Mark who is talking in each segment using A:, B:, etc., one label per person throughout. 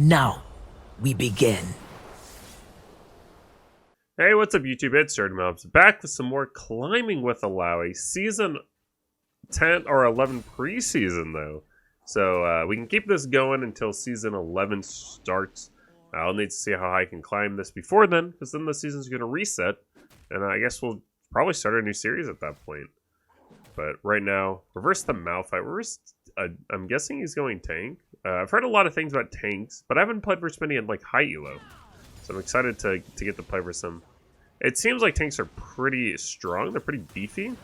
A: Now, we begin.
B: Hey, what's up YouTube? It's Mobs back with some more climbing with Illaoi. Season 10 or 11 preseason though. So we can keep this going until season 11 starts. I'll need to see how high I can climb this before then, because then the season's going to reset. And I guess we'll probably start a new series at that point. But right now, reverse the Malphite. I'm guessing he's going tank. I've heard a lot of things about tanks, but I haven't played versus many in like high elo. So I'm excited to get to play versus them. It seems like tanks are pretty strong. They're pretty beefy.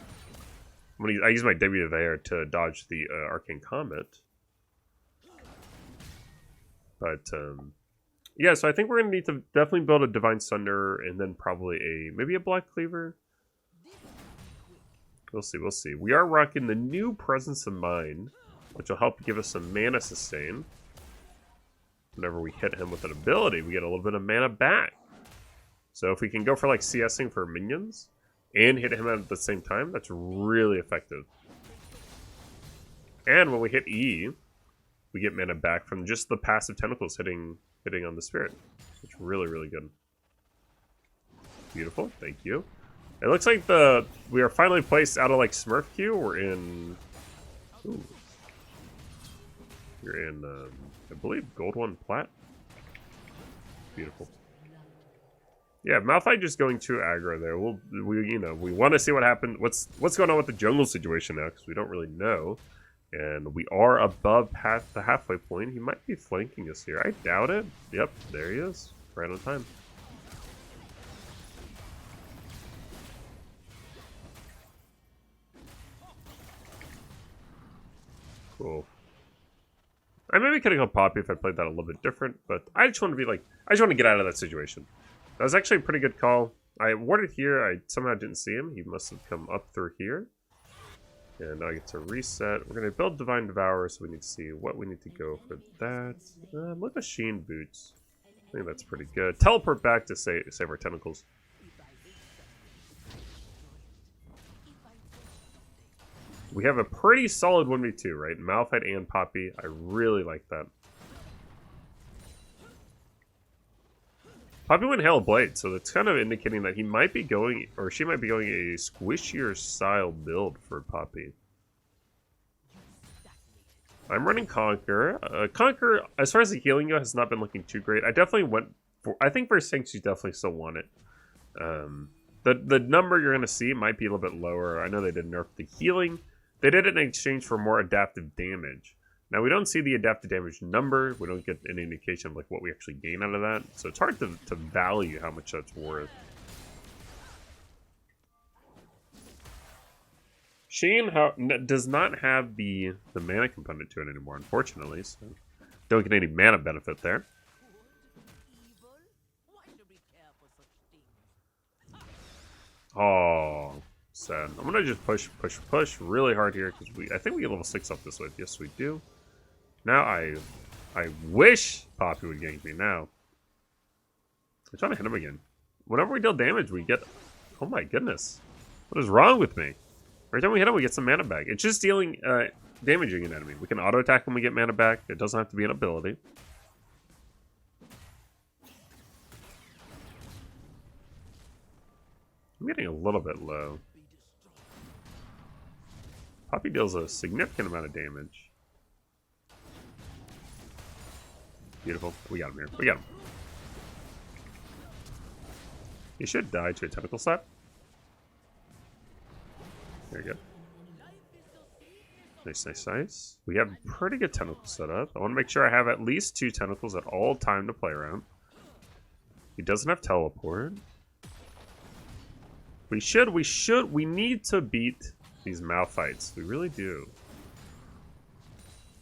B: I use my W there to dodge the Arcane Comet. But, yeah, so I think we're going to need to definitely build a Divine Sunder and then probably maybe a Black Cleaver. We'll see, we'll see. We are rocking the new Presence of Mind, which will help give us some mana sustain. Whenever we hit him with an ability, we get a little bit of mana back. So if we can go for like CSing for minions and hit him at the same time, that's really effective. And when we hit E, we get mana back from just the passive tentacles hitting on the spirit. It's really, really good. Beautiful, thank you. It looks like we are finally placed out of like Smurf queue. We're in. Ooh. You're in, I believe, Gold 1 Plat. Beautiful. Yeah, Malphite just going too aggro there. We want to see what happened. What's going on with the jungle situation now? Because we don't really know, and we are above the halfway point. He might be flanking us here. I doubt it. Yep, there he is, right on time. Cool. I maybe could have gone Poppy if I played that a little bit different, but I just want to be like, I just want to get out of that situation. That was actually a pretty good call. I warded here, I somehow didn't see him. He must have come up through here. And now I get to reset. We're going to build Divine Devourer, so we need to see what we need to go for that. Look at Sheen Boots. I think that's pretty good. Teleport back to save our tentacles. We have a pretty solid 1v2, right? Malphite and Poppy. I really like that. Poppy went Hail Blade, so that's kind of indicating that he might be going, or she might be going a squishier style build for Poppy. I'm running Conquer. Conquer, as far as the healing goes, has not been looking too great. I definitely went for, I think for Sinks you definitely still want it. The number you're going to see might be a little bit lower. I know they did nerf the healing. They did it in exchange for more adaptive damage. Now, we don't see the adaptive damage number. We don't get any indication of like what we actually gain out of that. So it's hard to value how much that's worth. Sheen does not have the mana component to it anymore, unfortunately. So don't get any mana benefit there. Oh, sad. I'm gonna just push really hard here because I think we get level 6 up this way. Yes, we do. Now I wish Poppy would gank me now. I'm trying to hit him again. Whenever we deal damage, we get. Oh my goodness, what is wrong with me? Every time we hit him, we get some mana back. It's just dealing damaging an enemy. We can auto attack when we get mana back. It doesn't have to be an ability. I'm getting a little bit low. Poppy deals a significant amount of damage. Beautiful. We got him here. We got him. He should die to a tentacle slap. There you go. Nice, nice, nice. We have pretty good tentacles set up. I want to make sure I have at least 2 tentacles at all time to play around. He doesn't have teleport. We need to beat these Malphites. We really do.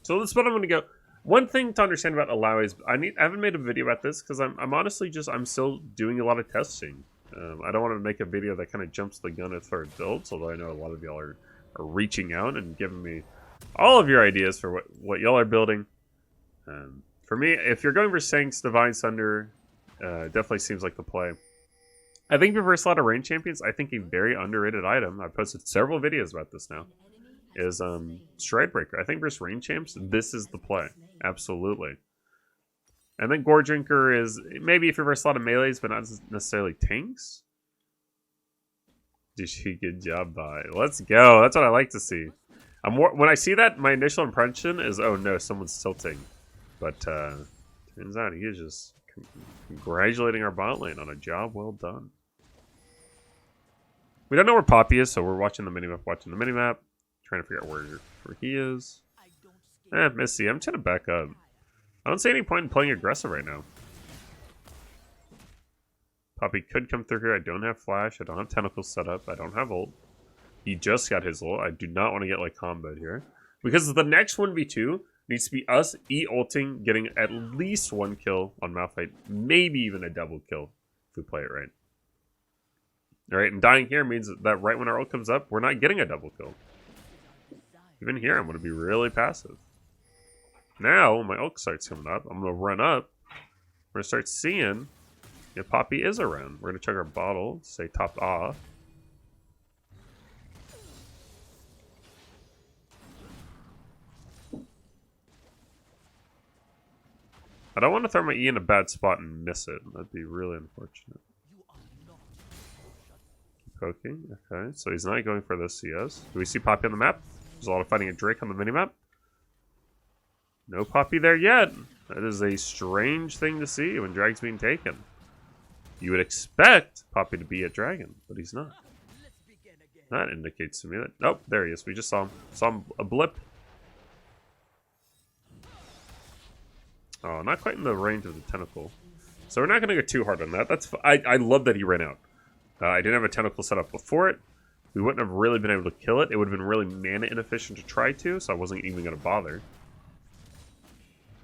B: So that's what I'm going to go. One thing to understand about Illaoi is I haven't made a video about this because I'm honestly I'm still doing a lot of testing. I don't want to make a video that kind of jumps the gun as far as builds, although I know a lot of y'all are reaching out and giving me all of your ideas for what y'all are building. For me, if you're going for Sinks, Divine Sunder definitely seems like the play. I think for a lot of range champions, I think a very underrated item, I've posted several videos about this now, is Stridebreaker. I think versus range champs, this is the play. Absolutely. And then Gore Drinker is maybe if you verse a lot of melees, but not necessarily tanks. GG, good job, bye. Let's go. That's what I like to see. When I see that, my initial impression is, oh no, someone's tilting. But turns out he is just congratulating our bot lane on a job well done. We don't know where Poppy is, so we're watching the minimap, trying to figure out where he is. Missy, I'm trying to back up. I don't see any point in playing aggressive right now. Poppy could come through here. I don't have flash. I don't have tentacles set up. I don't have ult. He just got his ult. I do not want to get like comboed here. Because the next 1v2 needs to be us ulting, getting at least 1 kill on Malphite. Maybe even a double kill if we play it right. Alright, and dying here means that right when our ult comes up, we're not getting a double kill. Even here, I'm going to be really passive. Now, when my ult starts coming up, I'm going to run up. We're going to start seeing if Poppy is around. We're going to check our bottle, say topped off. I don't want to throw my E in a bad spot and miss it. That'd be really unfortunate. Keep poking. Okay, so he's not going for this CS. Do we see Poppy on the map? There's a lot of fighting a Drake on the minimap. No Poppy there yet. That is a strange thing to see when Drag's being taken. You would expect Poppy to be at Dragon, but he's not. That indicates to me that... Oh, there he is. We just saw him. Saw him a blip. Oh, not quite in the range of the tentacle. So we're not going to go too hard on that. That's I love that he ran out. I didn't have a tentacle set up before it. We wouldn't have really been able to kill it. It would have been really mana inefficient to try to, so I wasn't even going to bother.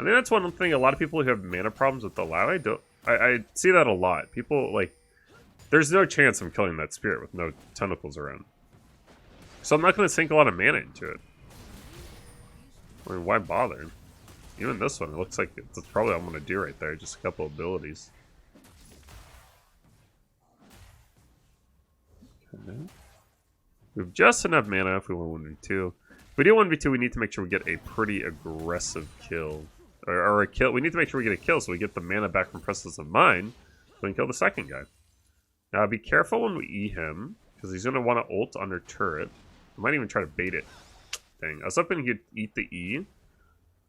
B: I think that's one thing a lot of people who have mana problems with the Illaoi I see that a lot. People, like, there's no chance I'm killing that spirit with no tentacles around. So I'm not going to sink a lot of mana into it. I mean, why bother? Even this one, it looks like that's probably what I'm going to do right there. Just a couple abilities. Okay. We have just enough mana if we want 1v2. If we do 1v2, we need to make sure we get a pretty aggressive kill. Or a kill. We need to make sure we get a kill so we get the mana back from Presence of Mind so we can kill the second guy. Now, be careful when we E him, because he's going to want to ult under turret. I might even try to bait it. Dang. I was hoping he'd eat the E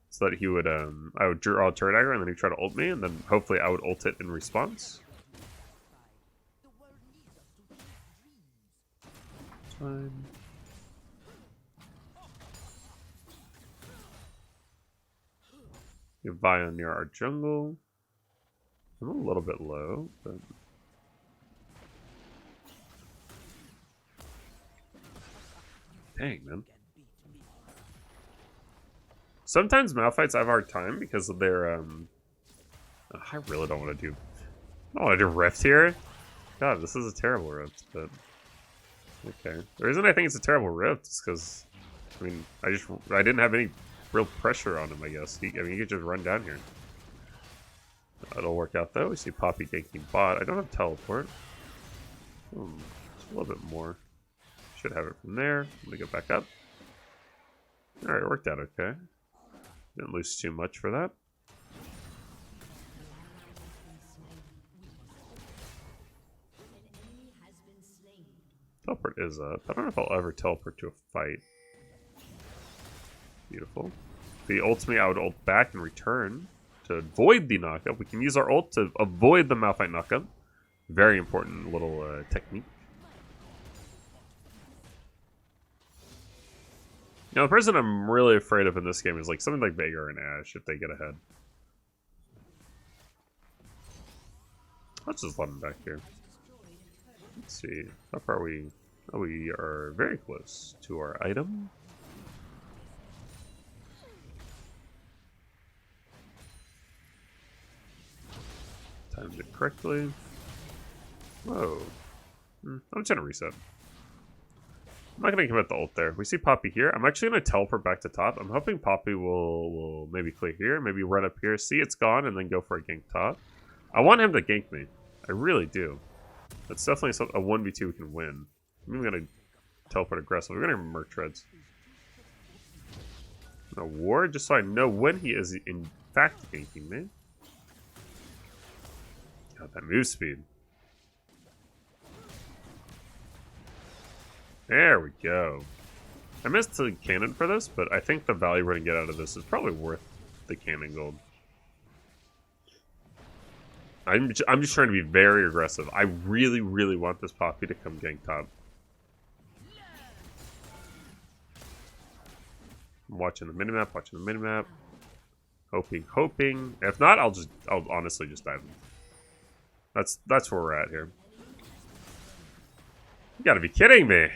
B: so that he would, I would draw a turret aggro and then he'd try to ult me, and then hopefully I would ult it in response. Fine. We have Vio near our jungle. I'm a little bit low, but... Dang, man. Sometimes Malphites I have a hard time because of their, I really don't want to do... I don't want to do Rift here. God, this is a terrible Rift, but... Okay. The reason I think it's a terrible Rift is because... I mean, I didn't have any real pressure on him, I guess. I mean, he could just run down here. That'll work out, though. We see Poppy ganking bot. I don't have teleport. Just a little bit more. Should have it from there. Let me go back up. Alright, it worked out okay. Didn't lose too much for that. Teleport is up. I don't know if I'll ever teleport to a fight. Beautiful. If he ults me, I would ult back and return to avoid the knockup. We can use our ult to avoid the Malphite knockup. Very important little technique. Now, the person I'm really afraid of in this game is like something like Veigar and Ashe if they get ahead. Let's just let him back here. Let's see. How far are we? Oh, we are very close to our item. Timed it correctly. Whoa. I'm trying to reset. I'm not going to commit the ult there. We see Poppy here. I'm actually going to teleport back to top. I'm hoping Poppy will maybe clear here, maybe run up here, see it's gone, and then go for a gank top. I want him to gank me. I really do. That's definitely a 1v2 we can win. I'm going to teleport aggressive. We're going to Merc Treads. A ward, just so I know when he is in fact ganking me. God, that move speed. There we go. I missed the cannon for this, but I think the value we're going to get out of this is probably worth the cannon gold. I'm just trying to be very aggressive. I really, really want this Poppy to come gank top. I'm watching the minimap, hoping. If not, I'll honestly just dive in. That's where we're at here. You gotta be kidding me.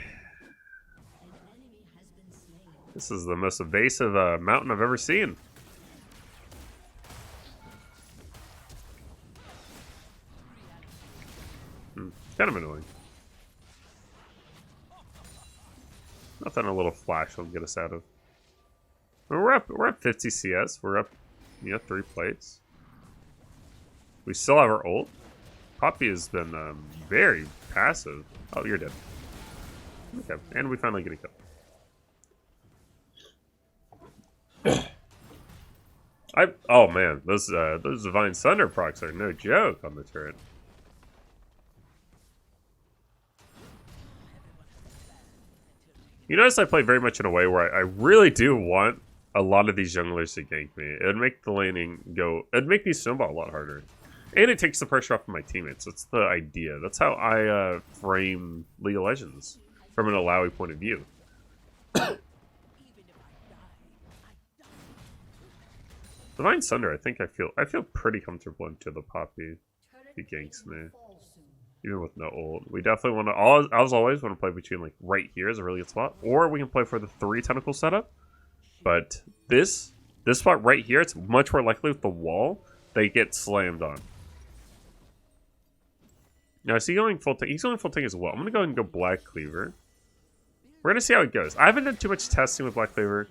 B: This is the most evasive mountain I've ever seen. Kind of annoying. Nothing a little flash will get us out of. We're up 50 CS. We're up, 3 plates. We still have our ult. Poppy has been very passive. Oh, you're dead. Okay, and we finally get a kill. Oh man, those Divine Thunder procs are no joke on the turret. You notice I play very much in a way where I really do want a lot of these junglers to gank me. It would make the laning go... It would make me snowball a lot harder. And it takes the pressure off of my teammates. That's the idea. That's how I frame League of Legends from an Illaoi point of view. Divine Thunder, I think I feel pretty comfortable into the Poppy. He ganks me. Even with no ult. We definitely want to, as always, want to play between, like, right here is a really good spot. Or we can play for the 3 tentacle setup. But this spot right here, it's much more likely with the wall, they get slammed on. Now, is he going full tank? He's going full tank as well. I'm going to go ahead and go Black Cleaver. We're going to see how it goes. I haven't done too much testing with Black Cleaver.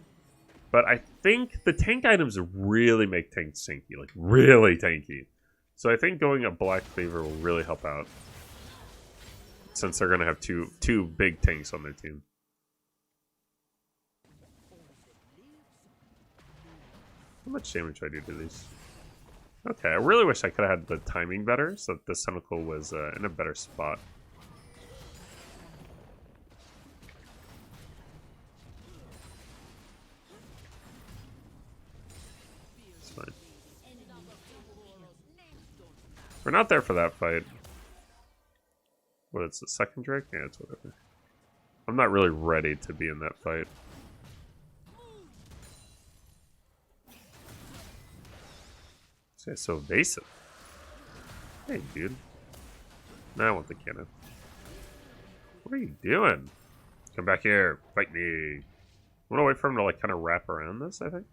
B: But I think the tank items really make tanks tanky. Like, really tanky. So I think going a Black Cleaver will really help out. Since they're going to have two big tanks on their team. How much damage do I do to these? Okay, I really wish I could have had the timing better so that this tentacle was in a better spot. It's fine. We're not there for that fight. What, it's the second Drake? Yeah, it's whatever. I'm not really ready to be in that fight. This guy's so evasive. Hey, dude. Now I want the cannon. What are you doing? Come back here. Fight me. I want to wait for him to, like, kind of wrap around this, I think.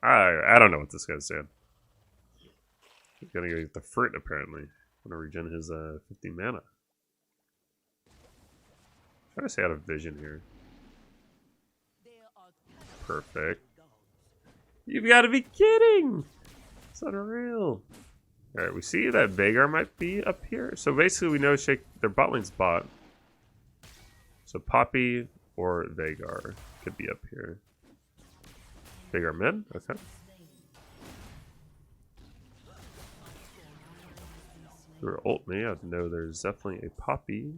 B: I don't know what this guy's doing. He's gonna go get the fruit, apparently. I'm gonna regen his 50 mana. Trying to stay out of vision here. Perfect. You've got to be kidding! It's unreal. Alright, we see that Veigar might be up here. So basically we know their bot lane's bot. So Poppy or Veigar could be up here. Veigar mid? Okay. If you were ult me, I'd know there's definitely a Poppy.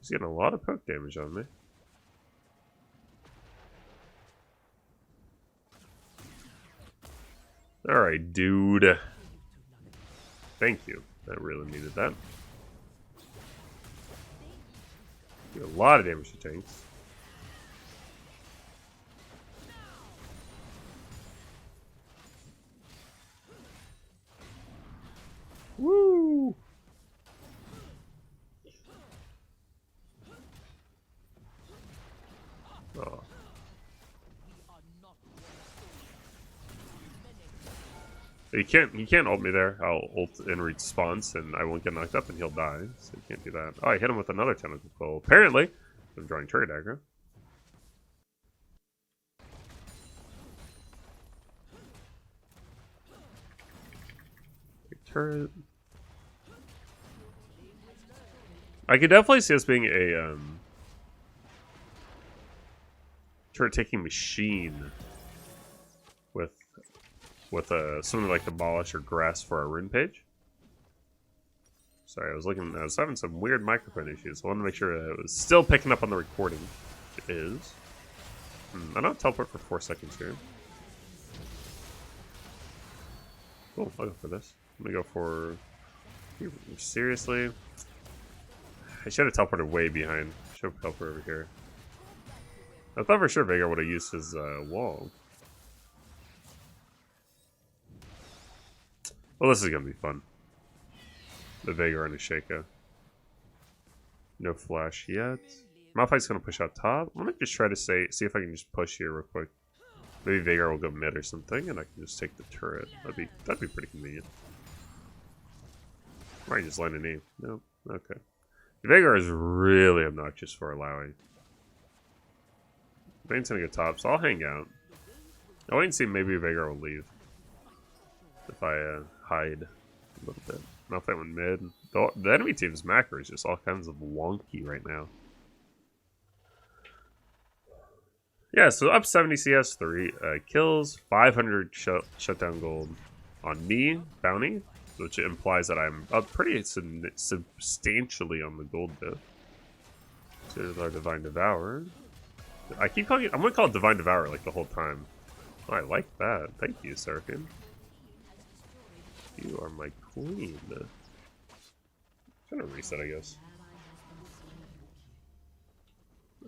B: He's getting a lot of poke damage on me. Alright, dude. Thank you. I really needed that. Do a lot of damage to tanks. Woo! Oh. You can't ult me there. I'll ult in response and I won't get knocked up and he'll die. So you can't do that. Oh, I hit him with another tentacle pull. Apparently, I'm drawing turret aggro. Turret. I could definitely see us being a turret taking machine with something like Demolish or Grass for our rune page. Sorry, I was having some weird microphone issues. I wanted to make sure it was still picking up on the recording, which it is. I don't teleport for 4 seconds here. Cool, I'll go for this. I'm gonna go for... Seriously? I should have teleported way behind. Should have teleported over here. I thought for sure Veigar would have used his wall. Well, this is gonna be fun. The Veigar and the Shaco. No flash yet. Malphite's gonna push out top. I'm gonna just try to see if I can just push here real quick. Maybe Veigar will go mid or something, and I can just take the turret. That'd be pretty convenient. Might just land an E. Nope. Okay. Veigar is really obnoxious for Illaoi. Bane's gonna go top, so I'll hang out. I'll wait and see. Maybe Veigar will leave if I hide a little bit. Malphite went mid. The enemy team's macro is just all kinds of wonky right now. Yeah, so up 70 CS, 3 kills, 500 shutdown gold on me, bounty, which implies that I'm up pretty substantially on the gold bit. So there's our Divine Devourer. I keep calling it, I'm going to call it Divine Devourer like the whole time. Oh, I like that. Thank you, Sarkin. You are my queen. I'm trying to reset, I guess.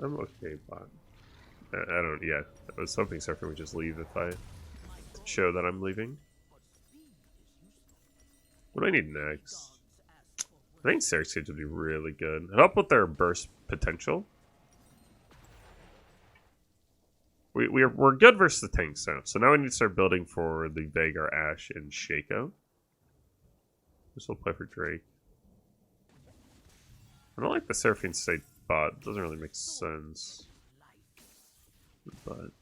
B: I'm okay, bot. I don't, yeah. I was hoping Sarkin would just leave if I show that I'm leaving. What do I need next? I think Xerxes would be really good. Help with their burst potential. We're good versus the tanks now. So now we need to start building for the Veigar, Ashe, and Shaco. This will play for Drake. I don't like the Seraphine State bot. It doesn't really make sense. But at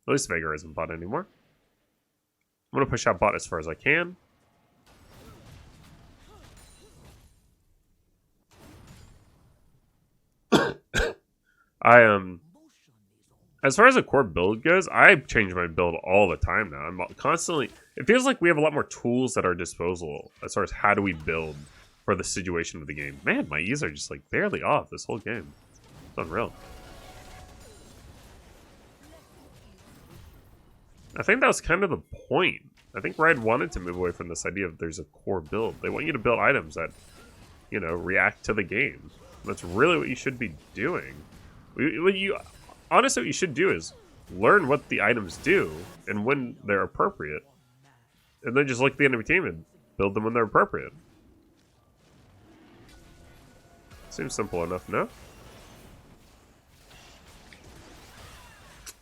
B: least Veigar isn't bot anymore. I'm gonna push out bot as far as I can. As far as a core build goes, I change my build all the time now. I'm constantly... It feels like we have a lot more tools at our disposal as far as how do we build for the situation of the game. Man, my E's are just like barely off this whole game. It's unreal. I think that was kind of the point. I think Riot wanted to move away from this idea of there's a core build. They want you to build items that, you know, react to the game. That's really what you should be doing. Honestly, what you should do is learn what the items do and when they're appropriate. And then just look at the enemy team and build them when they're appropriate. Seems simple enough, no?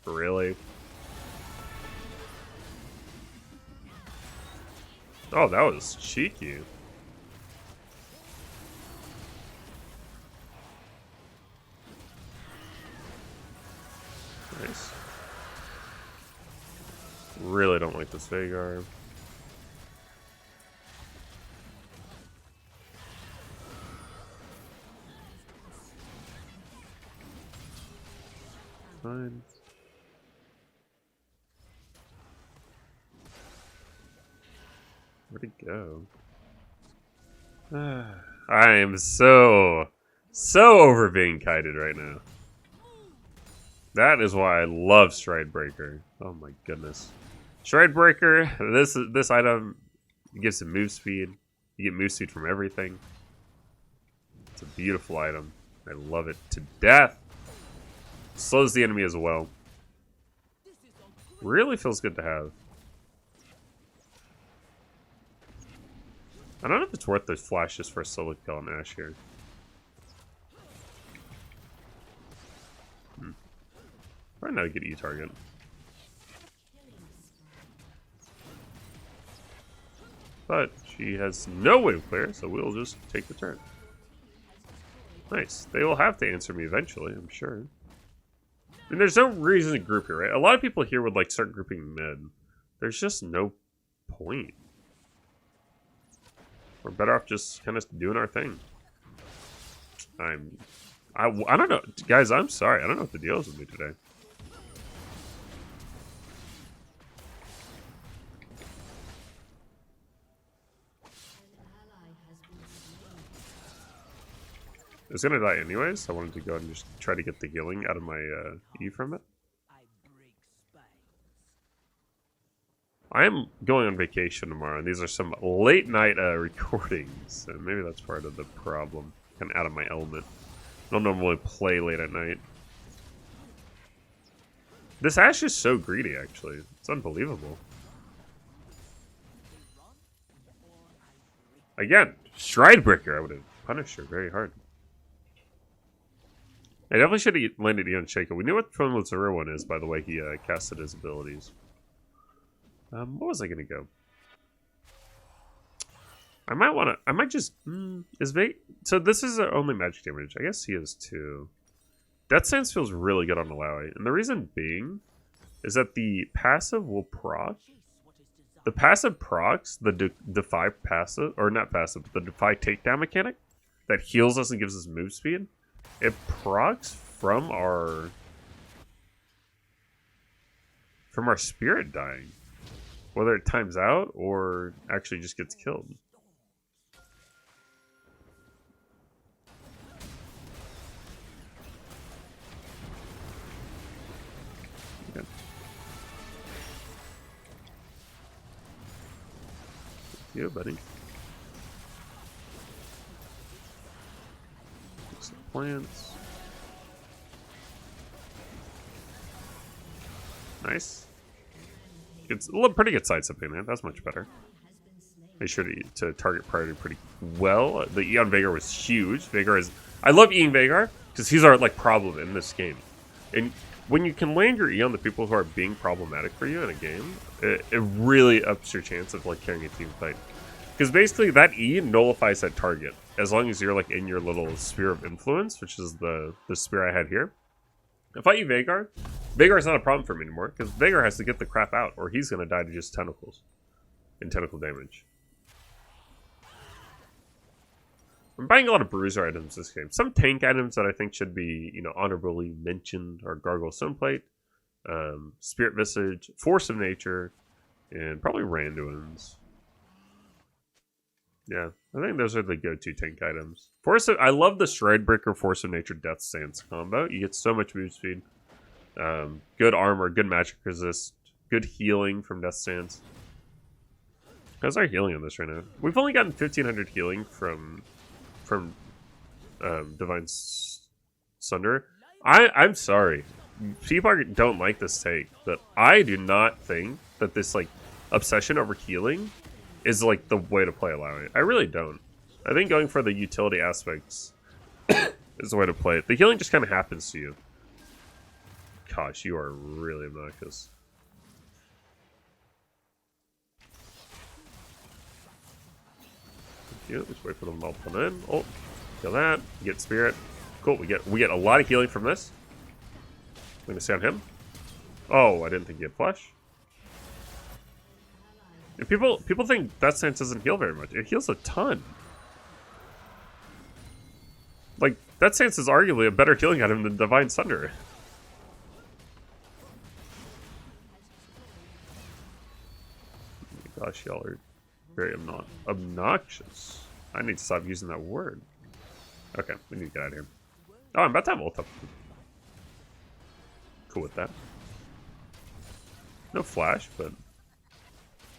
B: Really? Oh, that was cheeky. Nice. Really don't like this Veigar. Fine. Where'd he go? I am so over being kited right now. That is why I love Stridebreaker. Oh my goodness. Stridebreaker, this item gives some move speed. You get move speed from everything. It's a beautiful item. I love it to death. Slows the enemy as well. Really feels good to have. I don't know if it's worth the flash just for a solo kill on Ashe here. Probably not a good E-target. But she has no wave clear, so we'll just take the turn. Nice. They will have to answer me eventually, I'm sure. I mean, there's no reason to group here, right? A lot of people here would like start grouping mid. There's just no point. We're better off just kind of doing our thing. I'm I don't know. Guys, I'm sorry. I don't know what the deal is with me today. I was gonna die anyways. I wanted to go and just try to get the healing out of my E from it. I am going on vacation tomorrow, and these are some late night recordings, and maybe that's part of the problem. Kind of out of my element. I don't normally play late at night. This Ashe is so greedy, actually. It's unbelievable. Again, Stridebreaker. I would have punished her very hard. I definitely should have landed Eon Shaco. We knew what from the Zero one is, by the way he casted his abilities. What was I gonna go? I might wanna. I might just. So this is only magic damage. I guess he is too. Death Stance feels really good on Illaoi, and the reason being is that the passive will proc. The passive procs the Defy passive, or not passive, but the Defy takedown mechanic that heals us and gives us move speed. It procs from our spirit dying, whether it times out or actually just gets killed. Okay. Thank you, buddy. Plants. Nice. It's a pretty good sidestepping, man. That's much better. Make sure to target priority pretty well. The Eon Veigar was huge. Veigar is... I love Eon Veigar because he's our problem in this game. And when you can land your E on the people who are being problematic for you in a game, it really ups your chance of carrying a team fight. Because basically that E nullifies that target. As long as you're in your little sphere of influence, which is the spear I had here. If I use Veigar, Veigar's not a problem for me anymore, because Veigar has to get the crap out, or he's going to die to just tentacles. And tentacle damage. I'm buying a lot of bruiser items this game. Some tank items that I think should be, honorably mentioned are Gargoyle Stoneplate, Spirit Visage, Force of Nature, and probably Randuin's. Yeah, I think those are the go-to tank items. I love the Stridebreaker Force of Nature Death Stance combo. You get so much move speed. Good armor, good magic resist, good healing from Death Stance. How's our healing on this right now? We've only gotten 1500 healing from Divine Sunder. I'm sorry. People don't like this take, but I do not think that this obsession over healing is the way to play Illaoi. I really don't. I think going for the utility aspects is the way to play it. The healing just kind of happens to you. Gosh, you are really obnoxious. Thank you. Let's wait for them all to come in. Oh, kill that. Get spirit. Cool. We get a lot of healing from this. I'm gonna stay on him. Oh, I didn't think he had flash. And people think Death Stance doesn't heal very much. It heals a ton. Death Stance is arguably a better healing item than Divine Sunder. Oh my gosh, y'all are very obnoxious. I need to stop using that word. Okay, we need to get out of here. Oh, I'm about to have ult up. Cool with that. No flash, but...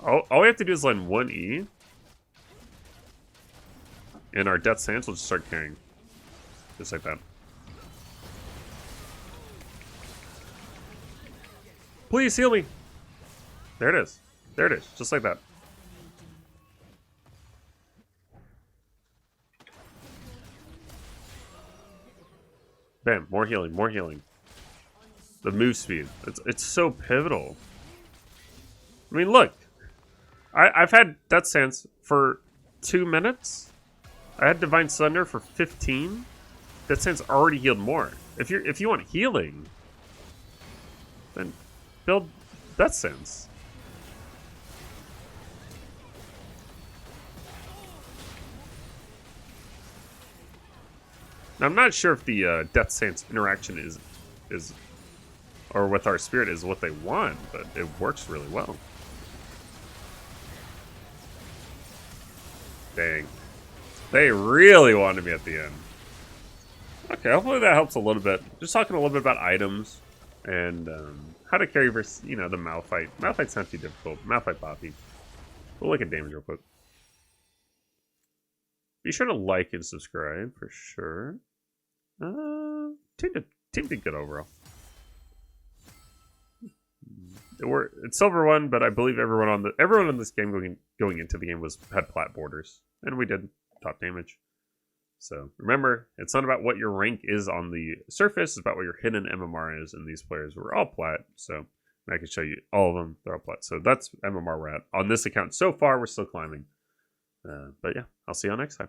B: All we have to do is land one E. And our Death Stance will just start carrying. Just like that. Please heal me! There it is. There it is. Just like that. Bam. More healing. More healing. The move speed. It's so pivotal. I mean, look. I've had Death Stance for 2 minutes. I had Divine Sunder for 15. Death Stance already healed more. If you want healing, then build Death Stance. Now, I'm not sure if the Death Stance interaction is or with our spirit is what they want, but it works really well. Dang. They really wanted me at the end. Okay, hopefully that helps a little bit. Just talking a little bit about items and how to carry versus, you know, the Malphite. Malphite's not too difficult. Malphite Poppy. We'll look at damage real quick. Be sure to like and subscribe for sure. Team did good overall. It's silver one, but I believe everyone in this game going into the game had plat borders, and we did top damage. So remember, it's not about what your rank is on the surface; it's about what your hidden MMR is. And these players were all plat, so I can show you all of them. They're all plat, so that's MMR we're at on this account so far. We're still climbing, but yeah, I'll see y'all next time.